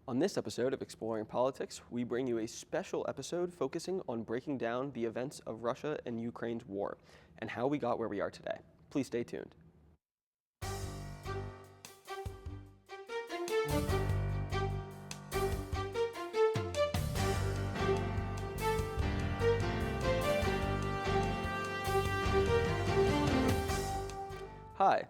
On this episode of Exploring Politics, we bring you a special episode focusing on breaking down the events of Russia and Ukraine's war and how we got where we are today. Please stay tuned. Hi,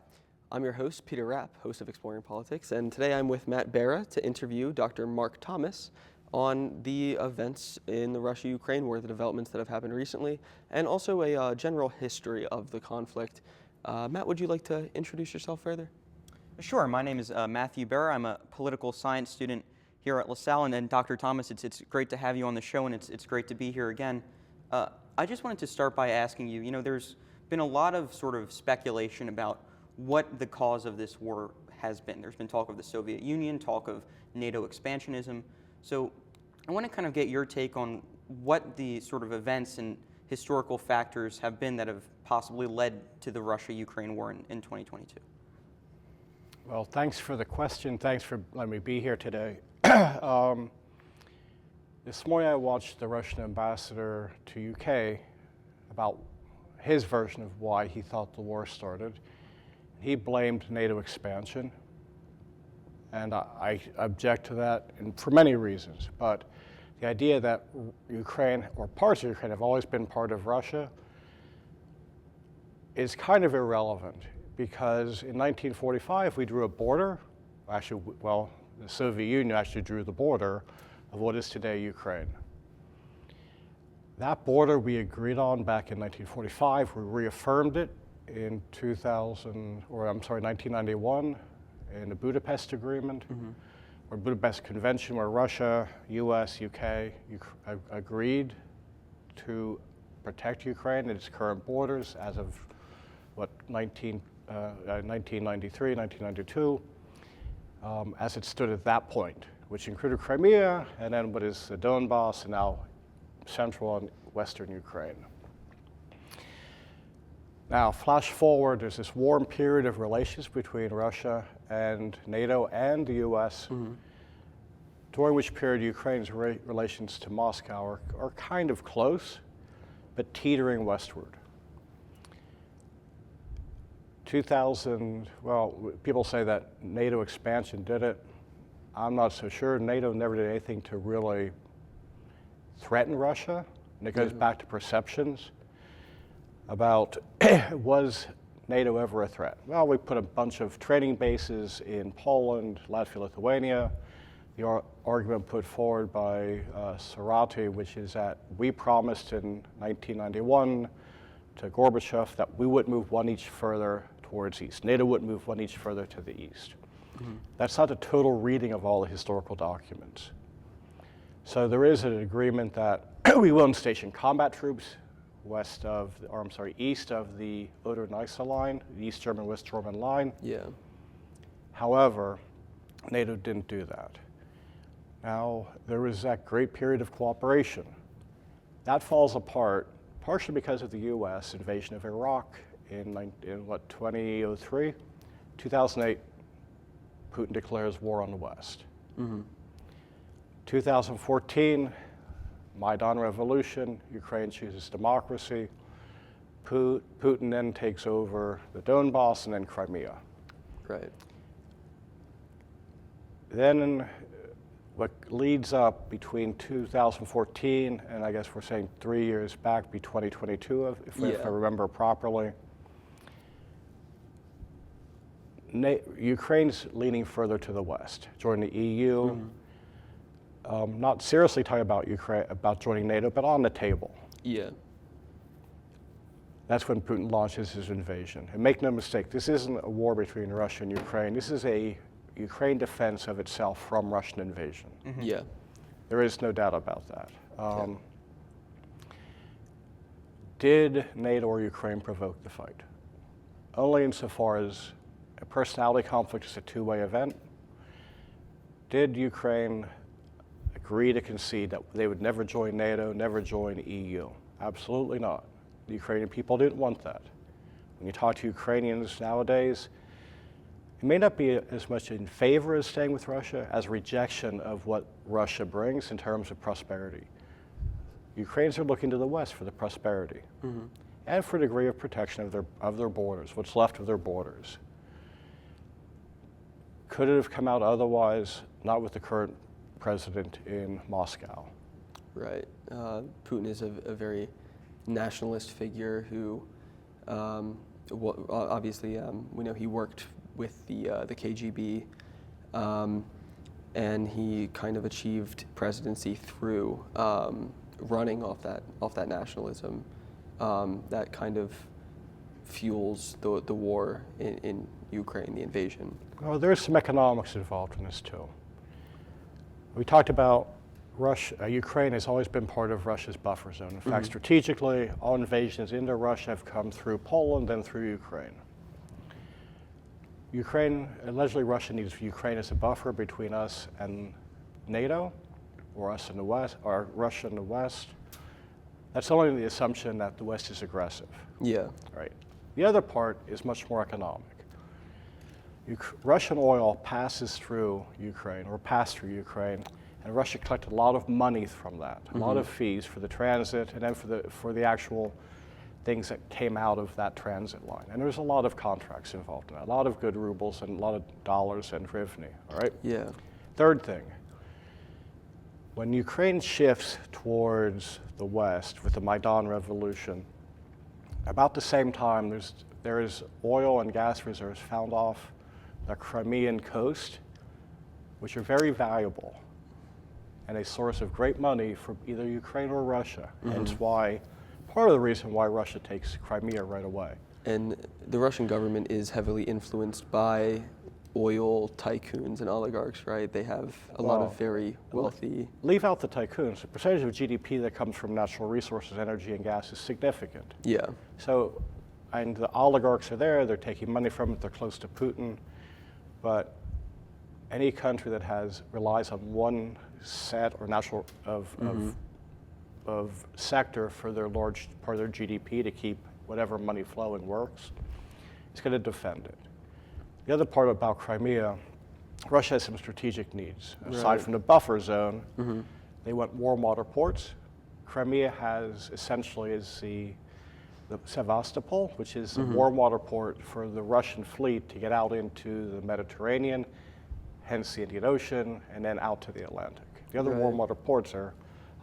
I'm your host, Peter Rapp, host of Exploring Politics, and today I'm with Matt Barra to interview Dr. Mark Thomas on the events in the Russia-Ukraine war, the developments that have happened recently, and also a general history of the conflict. Matt, would you like to introduce yourself further? Sure. My name is Matthew Barra. I'm a political science student here at Salle, and Dr. Thomas, it's great to have you on the show, and it's great to be here again. I just wanted to start by asking you, there's been a lot of sort of speculation about what the cause of this war has been. There's been talk of the Soviet Union, talk of NATO expansionism. So I want to kind of get your take on what the sort of events and historical factors have been that have possibly led to the Russia-Ukraine war in 2022. Well, thanks for the question. Thanks for letting me be here today. This morning I watched the Russian ambassador to UK about his version of why he thought the war started. He blamed NATO expansion, and I object to that and for many reasons. But the idea that Ukraine, or parts of Ukraine, have always been part of Russia is kind of irrelevant, because in 1945 we drew a border. Actually, well, the Soviet Union actually drew the border of what is today Ukraine. That border we agreed on back in 1945. We reaffirmed it in 1991 in the Budapest Agreement, or Budapest Convention, where Russia, US, UK agreed to protect Ukraine and its current borders as of 1993, 1992, as it stood at that point, which included Crimea and then what is the Donbass and now central and western Ukraine. Now, flash forward, there's this warm period of relations between Russia and NATO and the US, during which period Ukraine's relations to Moscow are kind of close, but teetering westward. 2000, well, people say that NATO expansion did it. I'm not so sure. NATO never did anything to really threaten Russia, and it goes back to perceptions about was NATO ever a threat? Well, we put a bunch of training bases in Poland, Latvia, Lithuania. The argument put forward by Salle, which is that we promised in 1991 to Gorbachev that we wouldn't move one inch further towards east. NATO wouldn't move one inch further to the east. That's not a total reading of all the historical documents. So there is an agreement that we won't station combat troops east of the Oder-Neisse line, the East German, West German line. Yeah. However, NATO didn't do that. Now, there was that great period of cooperation. That falls apart, partially because of the US invasion of Iraq in 2003? 2008, Putin declares war on the West. 2014, Maidan Revolution, Ukraine chooses democracy. Putin then takes over the Donbass and then Crimea. Right. Then what leads up between 2014 and I guess we're saying 3 years back, be 2022, if I remember properly, Ukraine's leaning further to the west, joining the EU. Not seriously talking about Ukraine, about joining NATO, but on the table. Yeah. That's when Putin launches his invasion. And make no mistake, this isn't a war between Russia and Ukraine. This is a Ukraine defense of itself from Russian invasion. Yeah. There is no doubt about that. Did NATO or Ukraine provoke the fight? Only insofar as a personality conflict is a two-way event. Did Ukraine agree to concede that they would never join NATO, never join EU? Absolutely not. The Ukrainian people didn't want that. When you talk to Ukrainians nowadays, It may not be as much in favor of staying with Russia as rejection of what Russia brings in terms of prosperity. Ukrainians are looking to the West for the prosperity and for a degree of protection of their borders, what's left of their borders. Could it have come out otherwise? Not with the current president in Moscow. Right. Putin is a very nationalist figure who, obviously, we know he worked with the KGB, and he kind of achieved presidency through running off that nationalism. That kind of fuels the war in Ukraine, the invasion. Well, there's some economics involved in this too. We talked about Ukraine has always been part of Russia's buffer zone. In fact, strategically, all invasions into Russia have come through Poland, then through Ukraine. Allegedly Russia needs Ukraine as a buffer between us and NATO, or us in the West, or Russia in the West. That's only the assumption that the West is aggressive. Yeah. Right. The other part is much more economic. Russian oil passes through Ukraine, or passed through Ukraine, and Russia collected a lot of money from that, a lot of fees for the transit, and then for the actual things that came out of that transit line. And there's a lot of contracts involved in that, a lot of good rubles and a lot of dollars and hryvnia, all right? Yeah. Third thing, when Ukraine shifts towards the West with the Maidan Revolution, about the same time there is oil and gas reserves found off the Crimean coast, which are very valuable and a source of great money for either Ukraine or Russia. Hence part of the reason why Russia takes Crimea right away. And the Russian government is heavily influenced by oil tycoons and oligarchs, right? They have a lot of very wealthy... Leave out the tycoons. The percentage of GDP that comes from natural resources, energy, and gas is significant. Yeah. So, and the oligarchs are there, they're taking money from it, they're close to Putin. But any country that relies on one set or natural of sector for their large part of their GDP to keep whatever money flowing works, is going to defend it. The other part about Crimea, Russia has some strategic needs. Aside from the buffer zone, they want warm water ports. Crimea has essentially the Sevastopol, which is a warm water port for the Russian fleet to get out into the Mediterranean, hence the Indian Ocean, and then out to the Atlantic. The other warm water ports are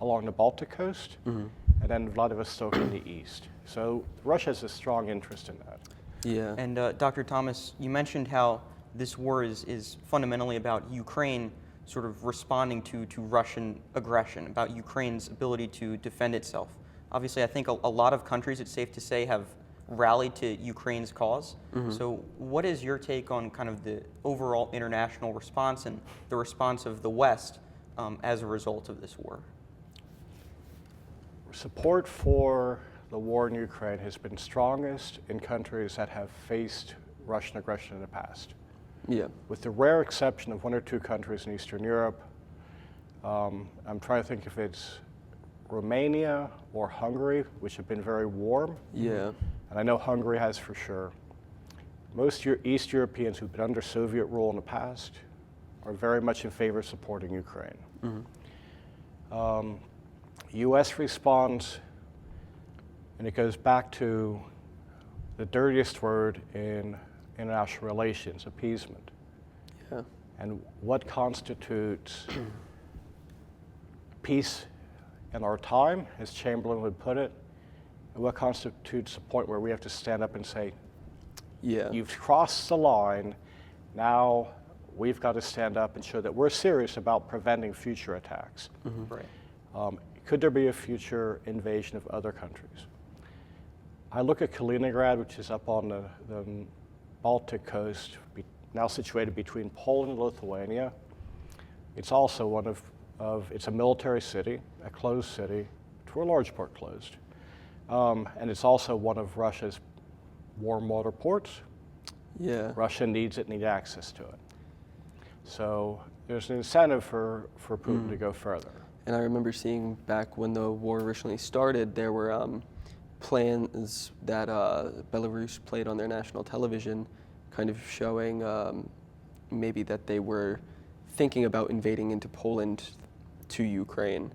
along the Baltic coast, and then Vladivostok in the east. So Russia has a strong interest in that. Yeah. And Dr. Thomas, you mentioned how this war is fundamentally about Ukraine sort of responding to Russian aggression, about Ukraine's ability to defend itself. Obviously, I think a lot of countries, it's safe to say, have rallied to Ukraine's cause. So what is your take on kind of the overall international response and the response of the West as a result of this war? Support for the war in Ukraine has been strongest in countries that have faced Russian aggression in the past. Yeah. With the rare exception of one or two countries in Eastern Europe, I'm trying to think if it's Romania or Hungary, which have been very warm. Yeah. And I know Hungary has for sure. Most East Europeans who've been under Soviet rule in the past are very much in favor of supporting Ukraine. U.S. response, and it goes back to the dirtiest word in international relations, appeasement. Yeah. And what constitutes peace in our time, as Chamberlain would put it, and what constitutes a point where we have to stand up and say, Yeah. you've crossed the line, now we've got to stand up and show that we're serious about preventing future attacks. Right. Could there be a future invasion of other countries? I look at Kaliningrad, which is up on the Baltic coast, now situated between Poland and Lithuania. It's also it's a military city, a closed city, to a large part closed. And it's also one of Russia's warm water ports. Yeah. Russia needs it, needs access to it. So there's an incentive for Putin to go further. And I remember seeing back when the war originally started, there were plans that Belarus played on their national television, kind of showing maybe that they were thinking about invading into Poland to Ukraine.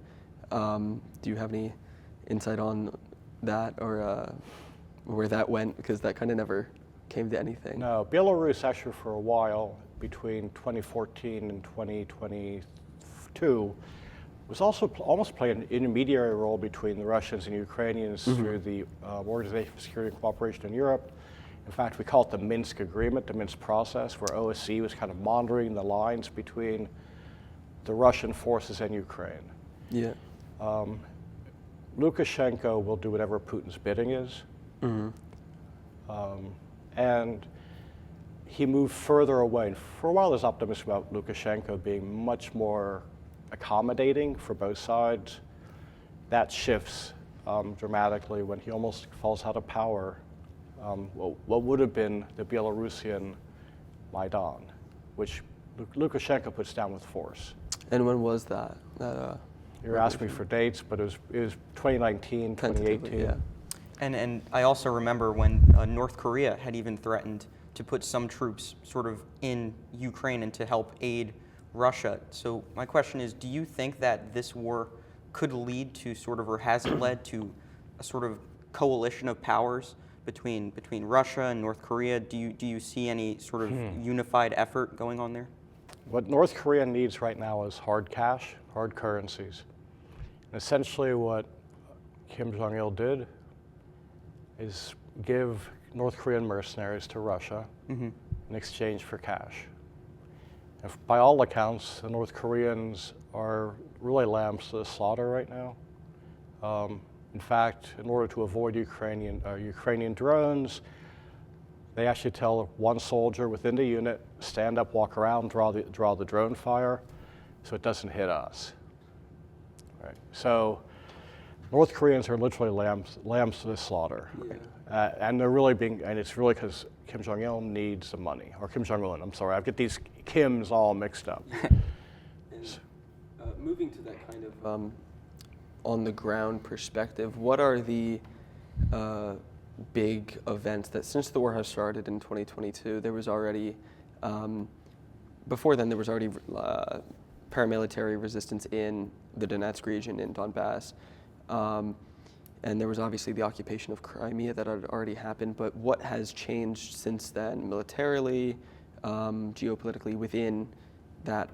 Do you have any insight on that, or where that went? Because that kind of never came to anything. No, Belarus actually for a while, between 2014 and 2022, was also almost playing an intermediary role between the Russians and Ukrainians through the Organization for Security and Cooperation in Europe. In fact, we call it the Minsk Agreement, the Minsk process, where OSCE was kind of monitoring the lines between the Russian forces and Ukraine. Yeah. Lukashenko will do whatever Putin's bidding is. And he moved further away. And for a while, there's optimism about Lukashenko being much more accommodating for both sides. That shifts dramatically when he almost falls out of power. What would have been the Belarusian Maidan, which Lukashenko puts down with force. And when was that? You're asking me for dates, but it was 2019, 2018. Yeah. And I also remember when North Korea had even threatened to put some troops sort of in Ukraine and to help aid Russia. So my question is, do you think that this war could lead to sort of, or has it led to a sort of coalition of powers between Russia and North Korea? Do you see any sort of unified effort going on there? What North Korea needs right now is hard cash, hard currencies. And essentially what Kim Jong-il did is give North Korean mercenaries to Russia in exchange for cash. And by all accounts, the North Koreans are really lambs to the slaughter right now. In fact, in order to avoid Ukrainian drones, they actually tell one soldier within the unit, stand up, walk around, draw the drone fire, so it doesn't hit us. Right. So North Koreans are literally lambs to the slaughter. Yeah. And they're really and it's really because Kim Jong-il needs the money, or Kim Jong-un, I'm sorry, I get these Kims all mixed up. And, moving to that kind of on the ground perspective, what are the big events that, since the war has started in 2022, there was already, before then there was already paramilitary resistance in the Donetsk region in Donbass, and there was obviously the occupation of Crimea that had already happened, but what has changed since then militarily, geopolitically within that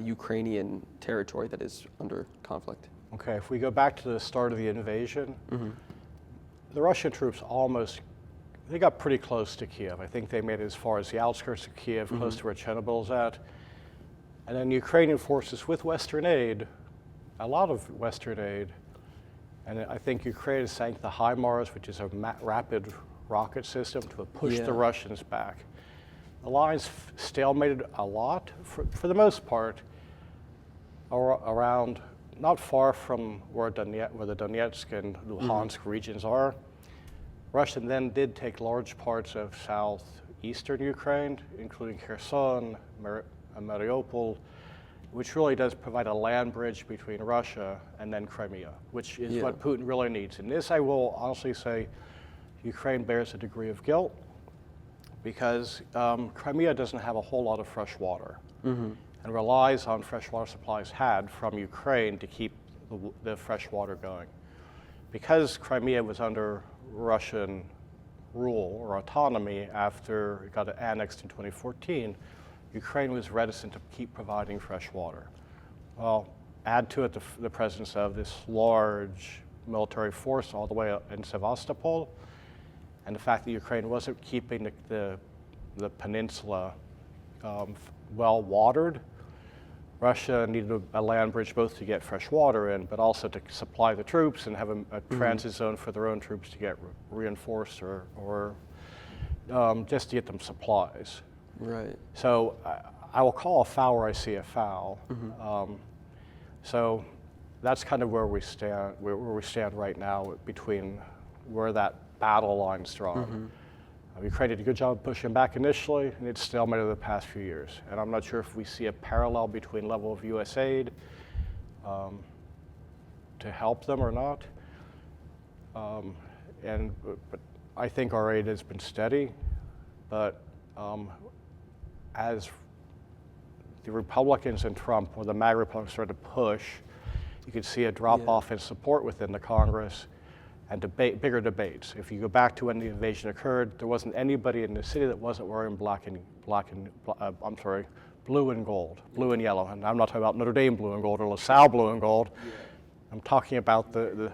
Ukrainian territory that is under conflict? Okay, if we go back to the start of the invasion, the Russian troops they got pretty close to Kiev. I think they made it as far as the outskirts of Kiev, close to where Chernobyl's at. And then Ukrainian forces with Western aid, a lot of Western aid, and I think Ukraine sank the HIMARS, which is a rapid rocket system, to push the Russians back. The lines stalemated a lot, for the most part, around, not far from where the Donetsk and Luhansk regions are. Russia then did take large parts of southeastern Ukraine, including Kherson, Mariupol, which really does provide a land bridge between Russia and then Crimea, which is what Putin really needs. And this, I will honestly say, Ukraine bears a degree of guilt, because Crimea doesn't have a whole lot of fresh water and relies on freshwater supplies had from Ukraine to keep the fresh water going. Because Crimea was under Russian rule or autonomy after it got annexed in 2014, Ukraine was reticent to keep providing fresh water. Well, add to it the presence of this large military force all the way up in Sevastopol, and the fact that Ukraine wasn't keeping the peninsula well watered. Russia needed a land bridge both to get fresh water in, but also to supply the troops and have a transit zone for their own troops to get reinforced or just to get them supplies. Right. So I will call a foul where I see a foul. So that's kind of where we stand right now between where that battle line's drawn. Ukraine did a good job of pushing back initially, and it's stalemated the past few years. And I'm not sure if we see a parallel between level of U.S. aid to help them or not. But I think our aid has been steady, but as the Republicans and Trump, or the MAGA Republicans, started to push, you could see a drop-off in support within the Congress and bigger debates. If you go back to when the invasion occurred, there wasn't anybody in the city that wasn't wearing blue and gold, blue and yellow. And I'm not talking about Notre Dame blue and gold or LaSalle blue and gold. Yeah. I'm talking about the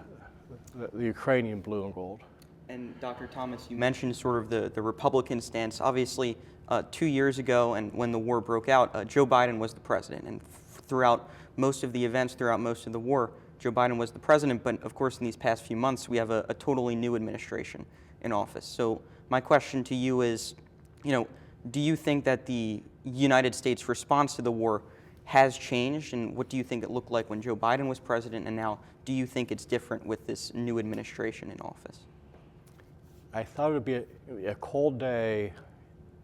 Ukrainian blue and gold. And Dr. Thomas, you mentioned sort of the Republican stance. Obviously, 2 years ago, and when the war broke out, Joe Biden was the president. And throughout most of the events, throughout most of the war, Joe Biden was the president. But of course, in these past few months, we have a totally new administration in office. So my question to you is, do you think that the United States response to the war has changed? And what do you think it looked like when Joe Biden was president? And now, do you think it's different with this new administration in office? I thought it would be a cold day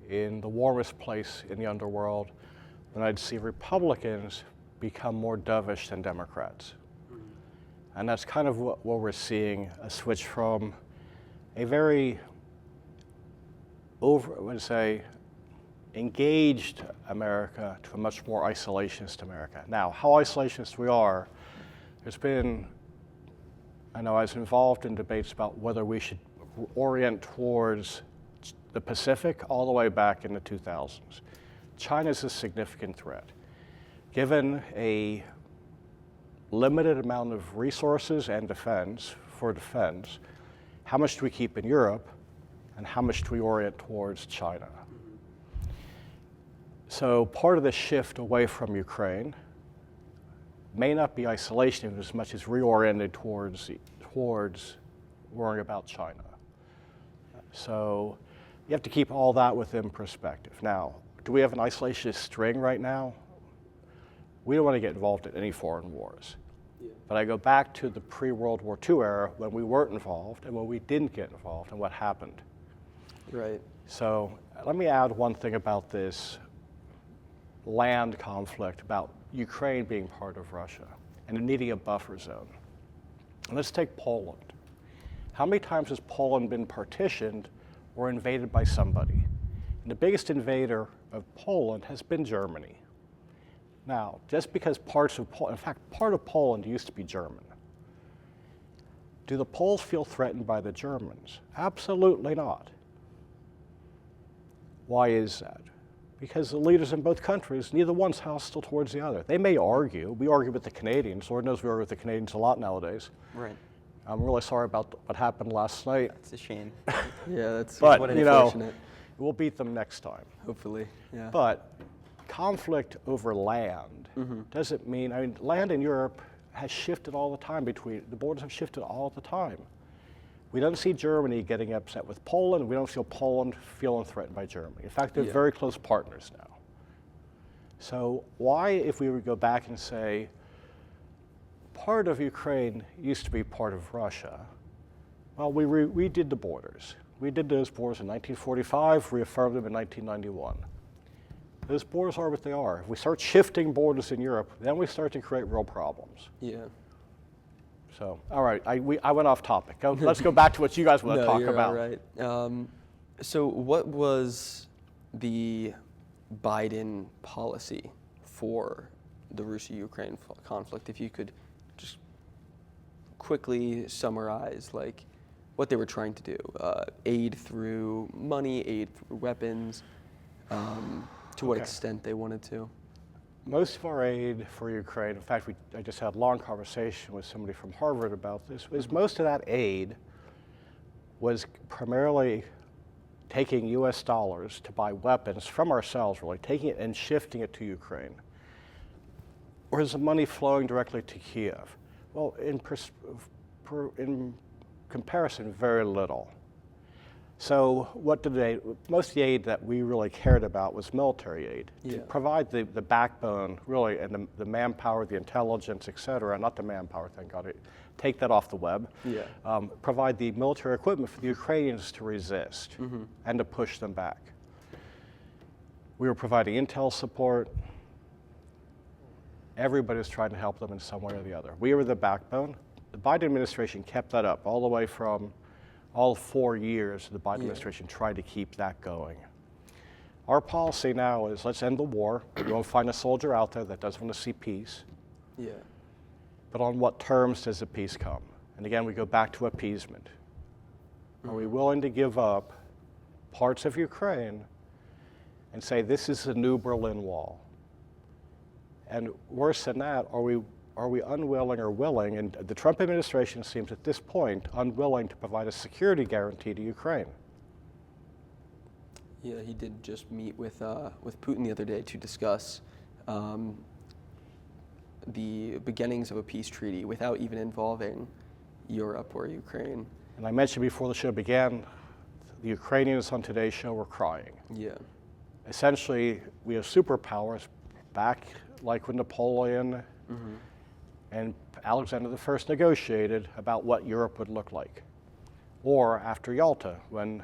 in the warmest place in the underworld when I'd see Republicans become more dovish than Democrats. And that's kind of what we're seeing, a switch from a very engaged America to a much more isolationist America. Now, how isolationist we are, I was involved in debates about whether we should orient towards the Pacific all the way back in the 2000s. China's a significant threat. Given a limited amount of resources and defense, how much do we keep in Europe and how much do we orient towards China? So part of the shift away from Ukraine may not be isolation as much as reoriented towards worrying about China. So you have to keep all that within perspective. Now, do we have an isolationist string right now? We don't want to get involved in any foreign wars. Yeah. But I go back to the pre-World War II era when we weren't involved and when we didn't get involved and what happened. Right. So let me add one thing about this land conflict, about Ukraine being part of Russia and needing a buffer zone. And let's take Poland. How many times has Poland been partitioned or invaded by somebody? And the biggest invader of Poland has been Germany. Now, just because part of Poland used to be German, do the Poles feel threatened by the Germans? Absolutely not. Why is that? Because the leaders in both countries, neither one's hostile towards the other. They may argue. We argue with the Canadians. Lord knows we argue with the Canadians a lot nowadays. Right. I'm really sorry about what happened last night. It's a shame. Yeah, that's but, unfortunate. We'll beat them next time. Hopefully, yeah. But conflict over land doesn't mean, land in Europe has shifted all the time the borders have shifted all the time. We don't see Germany getting upset with Poland. We don't feel Poland feeling threatened by Germany. In fact, they're very close partners now. So why, if we would go back and say, part of Ukraine used to be part of Russia, well, we redid the borders. We did those borders in 1945, reaffirmed them in 1991. Those borders are what they are. If we start shifting borders in Europe, then we start to create real problems. Yeah. So, all right, I went off topic. Let's go back to what you guys want to talk about. All right. So what was the Biden policy for the Russia-Ukraine conflict? If you could just quickly summarize, like, what they were trying to do. Aid through money, aid through weapons, to what extent they wanted to. Most of our aid for Ukraine, in fact, I just had a long conversation with somebody from Harvard about this, was most of that aid was primarily taking US dollars to buy weapons from ourselves, really, taking it and shifting it to Ukraine. Or is the money flowing directly to Kiev? Well, in comparison, very little. So most of the aid that we really cared about was military aid, to provide the backbone, really, and the manpower, the intelligence, et cetera, not the manpower, thank God, take that off the web, provide the military equipment for the Ukrainians to resist and to push them back. We were providing intel support. Everybody was trying to help them in some way or the other. We were the backbone. The Biden administration kept that up all the way from all 4 years. The Biden administration tried to keep that going. Our policy now is let's end the war. We won't find a soldier out there that doesn't want to see peace. Yeah. But on what terms does the peace come? And again, we go back to appeasement. Are we willing to give up parts of Ukraine and say this is the new Berlin Wall? And worse than that, are we unwilling or willing, and the Trump administration seems at this point unwilling to provide a security guarantee to Ukraine? Yeah, he did just meet with Putin the other day to discuss the beginnings of a peace treaty without even involving Europe or Ukraine. And I mentioned before the show began, the Ukrainians on today's show were crying. Yeah. Essentially, we have superpowers back like when Napoleon and Alexander I negotiated about what Europe would look like. Or after Yalta, when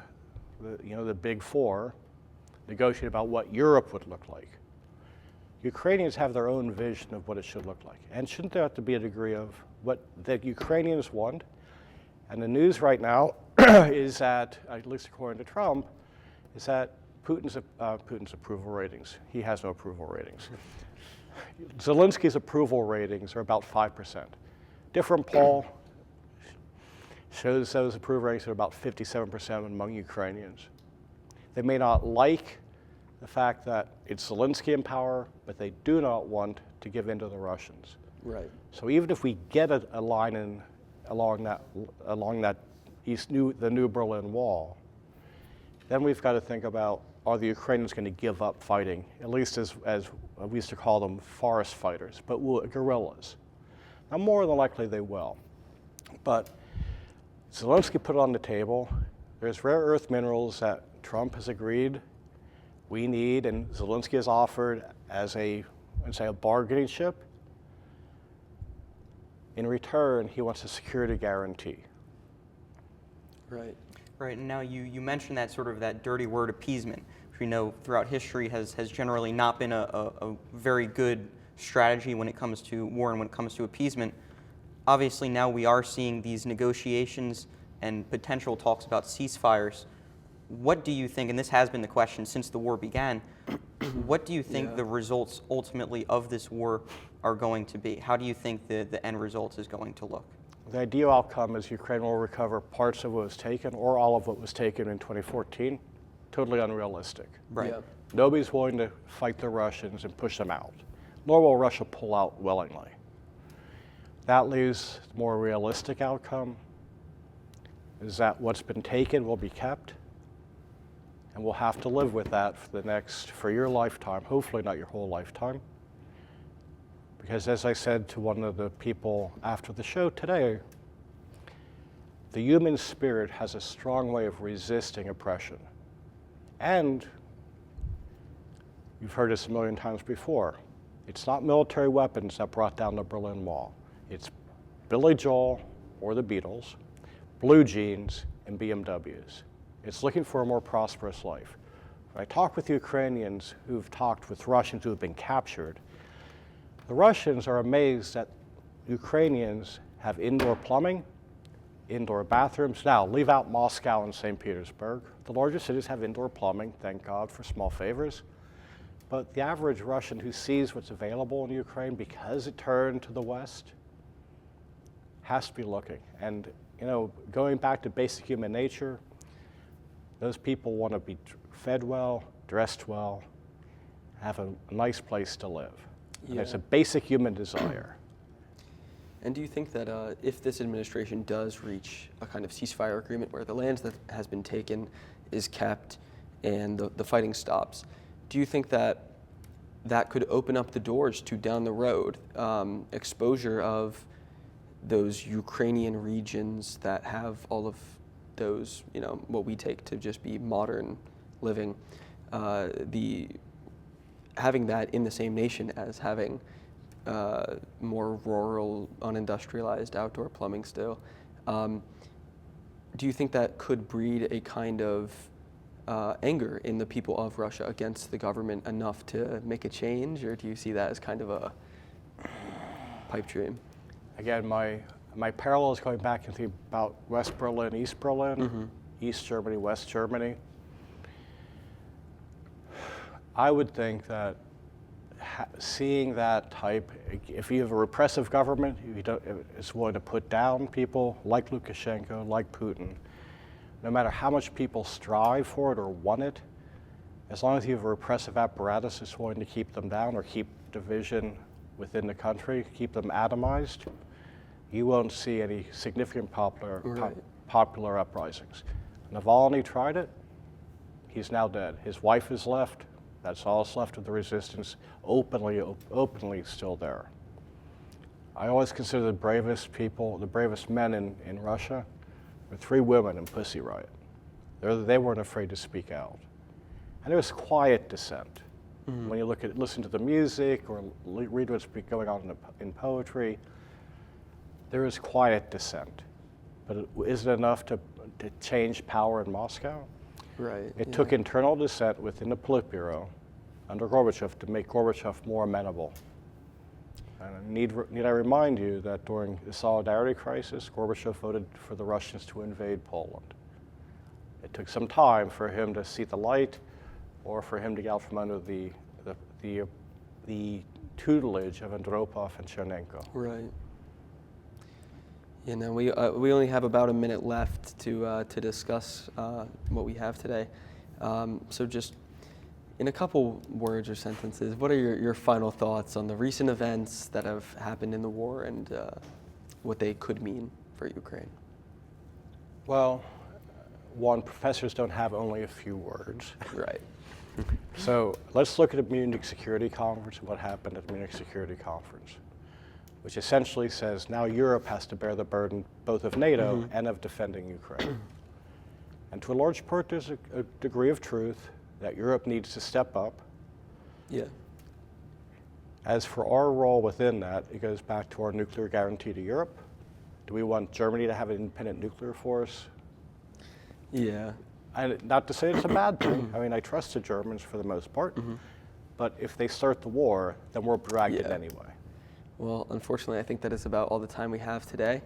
the Big Four negotiated about what Europe would look like. Ukrainians have their own vision of what it should look like. And shouldn't there have to be a degree of what the Ukrainians want? And the news right now is that, at least according to Trump, is that Putin's approval ratings, he has no approval ratings. Zelensky's approval ratings are about 5%. Different poll shows those approval ratings are about 57% among Ukrainians. They may not like the fact that it's Zelensky in power, but they do not want to give in to the Russians. Right. So even if we get a line along that the new Berlin Wall, then we've got to think about, are the Ukrainians going to give up fighting, at least as we used to call them, forest fighters, but guerrillas? Now, more than likely they will. But Zelensky put it on the table. There's rare earth minerals that Trump has agreed we need, and Zelensky has offered as a bargaining chip. In return, he wants a security guarantee. Right. Right, and now you mentioned that dirty word appeasement, which we know throughout history has generally not been a very good strategy when it comes to war and when it comes to appeasement. Obviously now we are seeing these negotiations and potential talks about ceasefires. What do you think, and this has been the question since the war began, what do you think the results ultimately of this war are going to be? How do you think the end result is going to look? The ideal outcome is Ukraine will recover parts of what was taken or all of what was taken in 2014. Totally unrealistic. Right. Yeah. Nobody's willing to fight the Russians and push them out, nor will Russia pull out willingly. That leaves the more realistic outcome is that what's been taken will be kept, and we'll have to live with that for your lifetime, hopefully not your whole lifetime. Because as I said to one of the people after the show today, the human spirit has a strong way of resisting oppression. And you've heard this a million times before, it's not military weapons that brought down the Berlin Wall. It's Billy Joel or the Beatles, blue jeans, and BMWs. It's looking for a more prosperous life. When I talk with Ukrainians who've talked with Russians who have been captured, the Russians are amazed that Ukrainians have indoor plumbing, indoor bathrooms. Now, leave out Moscow and St. Petersburg. The larger cities have indoor plumbing, thank God for small favors. But the average Russian who sees what's available in Ukraine because it turned to the West has to be looking. And, going back to basic human nature, those people want to be fed well, dressed well, have a nice place to live. And it's a basic human desire. And do you think that if this administration does reach a kind of ceasefire agreement where the land that has been taken is kept and the fighting stops, do you think that that could open up the doors to down the road exposure of those Ukrainian regions that have all of those, what we take to just be modern living, having that in the same nation as having more rural, unindustrialized outdoor plumbing still. Do you think that could breed a kind of anger in the people of Russia against the government enough to make a change, or do you see that as kind of a pipe dream? Again, my parallel is going back and thinking about West Berlin, East Berlin, East Germany, West Germany. I would think that seeing that type, if you have a repressive government, it's willing to put down people like Lukashenko, like Putin, no matter how much people strive for it or want it, as long as you have a repressive apparatus that's willing to keep them down or keep division within the country, keep them atomized, you won't see any significant popular uprisings. Navalny tried it. He's now dead. His wife is left. That's all that's left of the resistance, openly still there. I always consider the bravest people, the bravest men in Russia, were 3 women in Pussy Riot. They weren't afraid to speak out. And there was quiet dissent. When you listen to the music or read what's going on in poetry, there is quiet dissent. But is it enough to change power in Moscow? Right. It took internal dissent within the Politburo under Gorbachev to make Gorbachev more amenable. And need I remind you that during the Solidarity crisis, Gorbachev voted for the Russians to invade Poland. It took some time for him to see the light, or for him to get out from under the tutelage of Andropov and Chernenko. Right. You know, we only have about a minute left to discuss what we have today. So just in a couple words or sentences, what are your final thoughts on the recent events that have happened in the war and what they could mean for Ukraine? Well, one, professors don't have only a few words. Right. So let's look at the Munich Security Conference and what happened at the Munich Security Conference, which essentially says now Europe has to bear the burden both of NATO and of defending Ukraine. And to a large part, there's a degree of truth that Europe needs to step up. Yeah. As for our role within that, it goes back to our nuclear guarantee to Europe. Do we want Germany to have an independent nuclear force? Yeah. And not to say it's a bad thing. I mean, I trust the Germans for the most part. But if they start the war, then we're dragged in anyway. Well, unfortunately, I think that is about all the time we have today.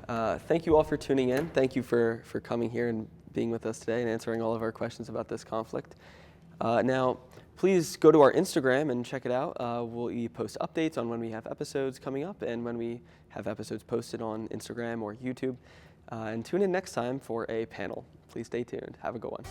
Thank you all for tuning in. Thank you for coming here and being with us today and answering all of our questions about this conflict. Now, please go to our Instagram and check it out. We post updates on when we have episodes coming up and when we have episodes posted on Instagram or YouTube. And tune in next time for a panel. Please stay tuned. Have a good one.